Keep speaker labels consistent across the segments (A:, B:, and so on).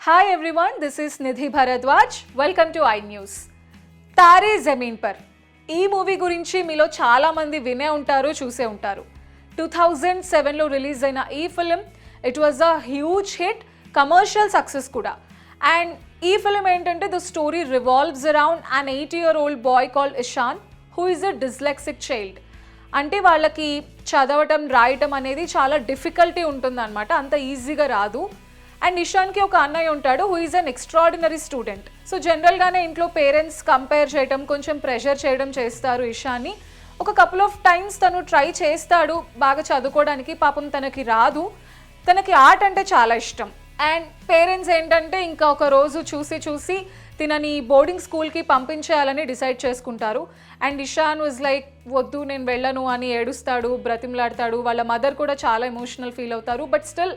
A: Hi everyone, this is Nidhi Bharadwaj. Welcome to iNews. Taare Zameen Par ఈ movie గురించి మీలో చాలా మంది వినే ఉంటారు, చూసే ఉంటారు. 2007లో రిలీజ్ అయిన ఈ film it was a huge hit, commercial success కూడా. అండ్ ఈ ఫిలిం ఏంటంటే the story revolves around an 8-year-old boy called Ishaan who is a dyslexic child. అంటే వాళ్ళకి చదవటం రాయటం అనేది చాలా డిఫికల్టీ ఉంటుందన్నమాట, అంత ఈజీగా రాదు. అండ్ ఇషాన్కి ఒక అన్నయ్య ఉంటాడు who is an extraordinary student. So జనరల్గానే ఇంట్లో పేరెంట్స్ కంపేర్ చేయడం, కొంచెం ప్రెషర్ చేయడం చేస్తారు ఇషాన్ని. ఒక కపుల్ ఆఫ్ టైమ్స్ తను ట్రై చేస్తాడు బాగా చదువుకోవడానికి, పాపం తనకి రాదు. తనకి ఆర్ట్ అంటే చాలా ఇష్టం. అండ్ పేరెంట్స్ ఏంటంటే ఇంకా ఒక రోజు చూసి తినని బోర్డింగ్ స్కూల్కి పంపించేయాలని డిసైడ్ చేసుకుంటారు. అండ్ ఇషాన్ వాజ్ లైక్ వద్దు నేను వెళ్ళను అని ఏడుస్తాడు, బ్రతిమలాడతాడు. వాళ్ళ మదర్ కూడా చాలా ఎమోషనల్ ఫీల్ అవుతారు. బట్ స్టిల్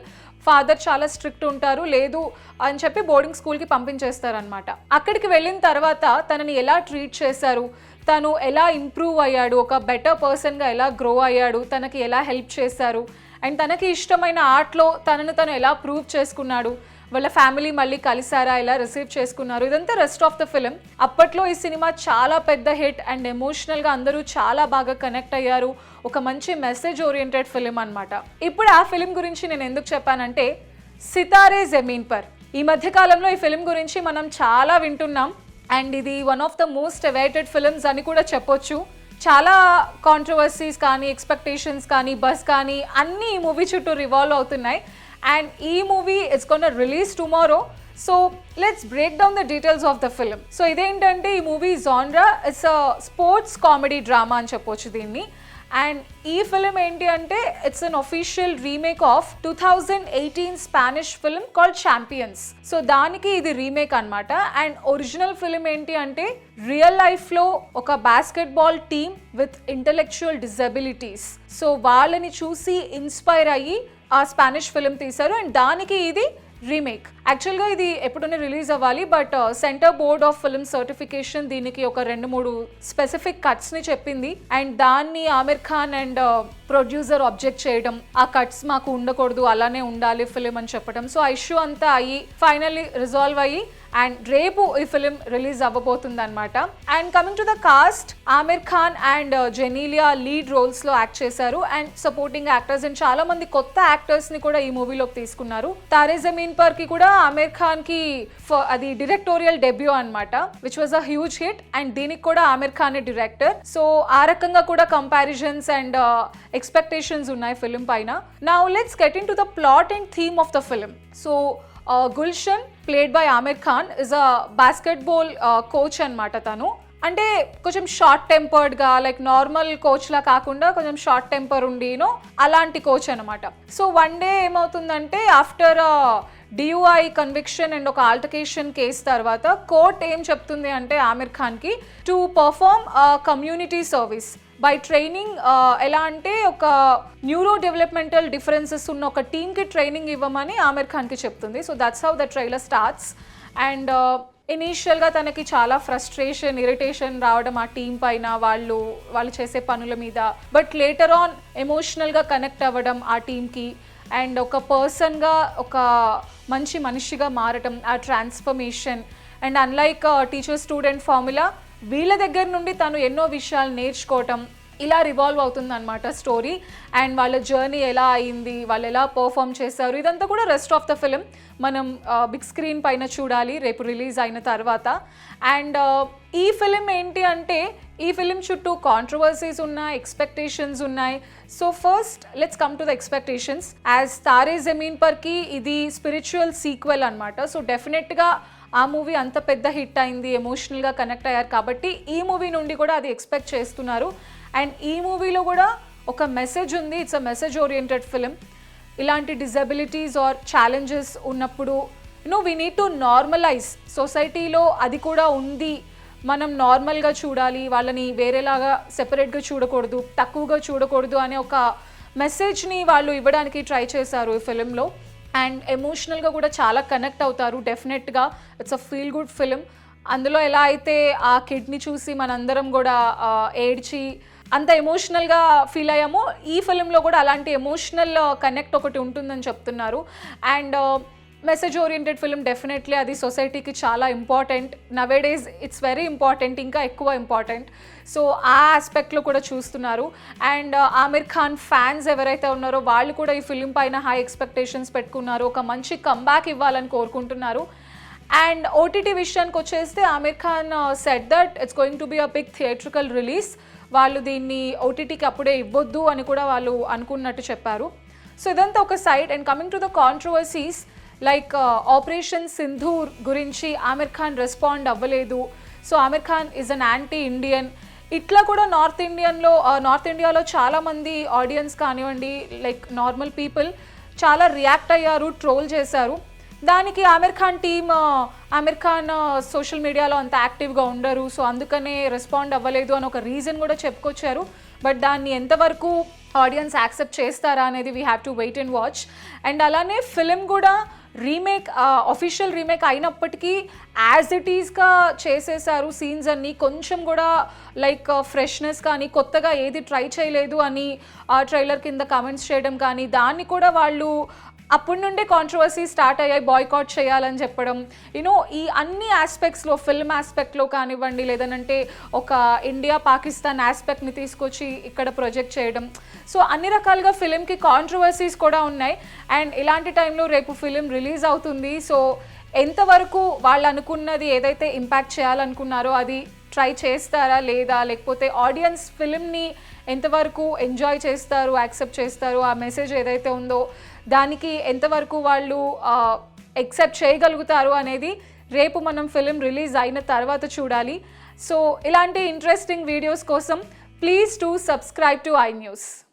A: ఫాదర్ చాలా స్ట్రిక్ట్ ఉంటారు, లేదు అని చెప్పి బోర్డింగ్ స్కూల్కి పంపించేస్తారనమాట. అక్కడికి వెళ్ళిన తర్వాత తనని ఎలా ట్రీట్ చేశారు, తను ఎలా ఇంప్రూవ్ అయ్యాడు, ఒక బెటర్ పర్సన్గా ఎలా గ్రో అయ్యాడు, తనకి ఎలా హెల్ప్ చేశారు, అండ్ తనకి ఇష్టమైన ఆర్ట్లో తను ఎలా ప్రూవ్ చేసుకున్నాడు, వాళ్ళ ఫ్యామిలీ మళ్ళీ కలిసారా, ఎలా రిసీవ్ చేసుకున్నారు, ఇదంతా రెస్ట్ ఆఫ్ ద ఫిలిం. అప్పట్లో ఈ సినిమా చాలా పెద్ద హిట్ అండ్ ఎమోషనల్గా అందరూ చాలా బాగా కనెక్ట్ అయ్యారు. ఒక మంచి మెసేజ్ ఓరియంటెడ్ ఫిలిం అనమాట. ఇప్పుడు ఆ ఫిలిం గురించి నేను ఎందుకు చెప్పానంటే సితారే జమీన్ పర్. ఈ మధ్యకాలంలో ఈ ఫిలిం గురించి మనం చాలా వింటున్నాం అండ్ ఇది one of the most awaited films అని కూడా చెప్పొచ్చు. చాలా కాంట్రవర్సీస్ కానీ, ఎక్స్పెక్టేషన్స్ కానీ, బస్ కానీ అన్నీ ఈ మూవీ చుట్టూ రివాల్వ్ అవుతున్నాయి. అండ్ ఈ movie it's gonna release tomorrow. So let's break down the details of the film. So ఇదేంటంటే ఈ movie genre it's a sports comedy drama అని చెప్పొచ్చు దీన్ని. అండ్ ఈ ఫిలిం ఏంటి అంటే it's an official remake of 2018 Spanish film called champions. So దానికి ఇది రీమేక్ అనమాట. అండ్ ఒరిజినల్ ఫిలిం ఏంటి అంటే రియల్ లైఫ్లో ఒక basketball team with intellectual disabilities, so వాళ్ళని చూసి ఇన్స్పైర్ అయ్యి ఆ స్పానిష్ ఫిలిం తీశారు. అండ్ దానికి ఇది రీమేక్. యాక్చువల్గా ఇది ఎప్పుడైనా రిలీజ్ అవ్వాలి, but centre board of film certification దీనికి ఒక 2-3 స్పెసిఫిక్ కట్స్ని చెప్పింది. అండ్ దాన్ని Aamir Khan and producer object చేయడం, ఆ కట్స్ మాకు ఉండకూడదు, అలానే ఉండాలి ఫిలిం అని చెప్పడం. సో ఆ ఇష్యూ అంతా అయ్యి ఫైనల్లీ రిజాల్వ్ అయ్యి అండ్ రేపు ఈ ఫిలిం రిలీజ్ అవ్వబోతుంది అనమాట. And coming to the cast, Aamir Khan and Genelia lead రోల్స్లో యాక్ట్ చేశారు. అండ్ సపోర్టింగ్ యాక్టర్స్ అండ్ చాలా మంది కొత్త యాక్టర్స్ని కూడా ఈ మూవీలోకి తీసుకున్నారు. తారే జమీన్ పర్కి కూడా ఆమిర్ ఖాన్కి అది డైరెక్టోరియల్ డెబ్యూ అనమాట, which was a huge hit. And దీనికి కూడా ఆమిర్ ఖాన్ డైరెక్టర్. సో ఆ రకంగా కూడా కంపారిజన్స్ అండ్ ఎక్స్పెక్టేషన్స్ ఉన్నాయి ఫిలిం పైన. Now let's get into the plot and theme of the film. So Gulshan played by Aamir Khan is a basketball coach అనమాట. తను అంటే కొంచెం షార్ట్ టెంపర్డ్గా, లైక్ నార్మల్ కోచ్లా కాకుండా కొంచెం షార్ట్ టెంపర్ ఉండినో అలాంటి కోచ్ అనమాట. సో వన్ డే ఏమవుతుందంటే ఆఫ్టర్ DUI కన్విక్షన్ అండ్ ఒక ఆల్టర్కేషన్ కేసు తర్వాత కోర్ట్ ఏం చెప్తుంది అంటే ఆమిర్ ఖాన్కి to perform community service by training. ఎలా అంటే ఒక న్యూరో డెవలప్మెంటల్ డిఫరెన్సెస్ ఉన్న ఒక టీమ్కి ట్రైనింగ్ ఇవ్వమని ఆమిర్ ఖాన్కి చెప్తుంది. So that's how the trailer starts. And ఇనీషియల్గా తనకి చాలా ఫ్రస్ట్రేషన్, ఇరిటేషన్ రావడం ఆ టీం పైన, వాళ్ళు చేసే పనుల మీద. బట్ లేటర్ ఆన్ ఎమోషనల్గా కనెక్ట్ అవ్వడం ఆ టీంకి అండ్ ఒక పర్సన్గా, ఒక మంచి మనిషిగా మారటం, ఆ transformation. And unlike teacher student formula, వీళ్ళ దగ్గర నుండి తను ఎన్నో విషయాలు నేర్చుకోవటం, ఇలా రివాల్వ్ అవుతుంది అనమాట స్టోరీ. అండ్ వాళ్ళ జర్నీ ఎలా అయింది, వాళ్ళు ఎలా పర్ఫామ్ చేశారు, ఇదంతా కూడా రెస్ట్ ఆఫ్ ద ఫిలిం మనం బిగ్ స్క్రీన్ పైన చూడాలి రేపు రిలీజ్ అయిన తర్వాత. అండ్ ఈ ఫిలిం ఏంటి అంటే ఈ ఫిలిం చుట్టూ కాంట్రవర్సీస్ ఉన్నాయి, ఎక్స్పెక్టేషన్స్ ఉన్నాయి. So first let's come to the expectations. As Taare Zameen పర్కి ఇది స్పిరిచువల్ సీక్వెల్ అనమాట. సో డెఫినెట్గా ఆ మూవీ అంత పెద్ద హిట్ అయింది, ఎమోషనల్గా కనెక్ట్ అయ్యారు కాబట్టి ఈ మూవీ నుండి కూడా అది ఎక్స్పెక్ట్ చేస్తున్నారు. అండ్ ఈ మూవీలో కూడా ఒక మెసేజ్ ఉంది. It's a message oriented film. ఇలాంటి డిజబిలిటీస్ ఆర్ ఛాలెంజెస్ ఉన్నప్పుడు వీ నీడ్ టు నార్మలైజ్. సొసైటీలో అది కూడా ఉంది, మనం నార్మల్గా చూడాలి, వాళ్ళని వేరేలాగా సెపరేట్గా చూడకూడదు, తక్కువగా చూడకూడదు అనే ఒక మెసేజ్ని వాళ్ళు ఇవ్వడానికి ట్రై చేశారు ఈ ఫిలింలో. అండ్ ఎమోషనల్గా కూడా చాలా కనెక్ట్ అవుతారు డెఫినెట్గా. It's a feel good film. అందులో ఎలా అయితే ఆ కిడ్ని చూసి మనందరం కూడా ఏడ్చి అంత ఎమోషనల్గా ఫీల్ అయ్యామో, ఈ ఫిలింలో కూడా అలాంటి ఎమోషనల్ కనెక్ట్ ఒకటి ఉంటుందని చెప్తున్నారు. And message oriented film definitely అది సొసైటీకి చాలా important. Nowadays it's very important, ఇంకా ఎక్కువ ఇంపార్టెంట్. సో ఆ ఆస్పెక్ట్లో కూడా చూస్తున్నారు. అండ్ ఆమిర్ ఖాన్ ఫ్యాన్స్ ఎవరైతే ఉన్నారో వాళ్ళు కూడా ఈ ఫిలిం పైన హై ఎక్స్పెక్టేషన్స్ పెట్టుకున్నారు, ఒక మంచి కంబ్యాక్ ఇవ్వాలని కోరుకుంటున్నారు. అండ్ ఓటీటీ విషయానికి వచ్చేస్తే Aamir Khan said that it's going to be a big theatrical release. వాళ్ళు దీన్ని ఓటీటీకి అప్పుడే ఇవ్వొద్దు అని కూడా వాళ్ళు అనుకున్నట్టు చెప్పారు. సో ఇదంతా ఒక side. And coming to the controversies like operation Sindoor గురించి ఆమిర్ ఖాన్ రెస్పాండ్ అవ్వలేదు. So Aamir Khan is an anti Indian. ఇట్లా కూడా నార్త్ ఇండియాలో చాలామంది ఆడియన్స్ కానివ్వండి, లైక్ నార్మల్ పీపుల్ చాలా రియాక్ట్ అయ్యారు, ట్రోల్ చేశారు. దానికి ఆమిర్ ఖాన్ సోషల్ మీడియాలో అంత యాక్టివ్గా ఉండరు, సో అందుకనే రెస్పాండ్ అవ్వలేదు అని ఒక రీజన్ కూడా చెప్పుకొచ్చారు. బట్ దాన్ని ఎంతవరకు ఆడియన్స్ యాక్సెప్ట్ చేస్తారా అనేది we have to wait and watch. And అలానే ఫిలిం కూడా రీమేక్, అఫీషియల్ రీమేక్ అయినప్పటికీ యాజ్ ఇట్ ఈస్గా చేసేసారు సీన్స్ అన్నీ. కొంచెం కూడా లైక్ ఫ్రెష్నెస్ కానీ కొత్తగా ఏది ట్రై చేయలేదు అని ఆ ట్రైలర్ కింద కమెంట్స్ చేయడం కానీ, దాన్ని కూడా వాళ్ళు అప్పటి నుండే కాంట్రవర్సీ స్టార్ట్ అయ్యాయి, బాయ్కాట్ చేయాలని చెప్పడం. యూనో ఈ అన్ని ఆస్పెక్ట్స్లో, ఫిల్మ్ ఆస్పెక్ట్లో కానివ్వండి, లేదనంటే ఒక ఇండియా పాకిస్తాన్ ఆస్పెక్ట్ని తీసుకొచ్చి ఇక్కడ ప్రొజెక్ట్ చేయడం. సో అన్ని రకాలుగా ఫిలింకి కాంట్రవర్సీస్ కూడా ఉన్నాయి. అండ్ ఇలాంటి టైంలో రేపు ఫిలిం రిలీజ్ అవుతుంది. సో ఎంతవరకు వాళ్ళు అనుకున్నది ఏదైతే ఇంపాక్ట్ చేయాలనుకున్నారో అది ట్రై చేస్తారా లేదా, లేకపోతే ఆడియన్స్ ఫిలింని ఎంతవరకు ఎంజాయ్ చేస్తారు, యాక్సెప్ట్ చేస్తారు, ఆ మెసేజ్ ఏదైతే ఉందో దానికి ఎంతవరకు వాళ్ళు యాక్సెప్ట్ చేయగలుగుతారు అనేది రేపు మనం ఫిలిం రిలీజ్ అయిన తర్వాత చూడాలి. సో ఇలాంటి ఇంట్రెస్టింగ్ వీడియోస్ కోసం please to subscribe to I news.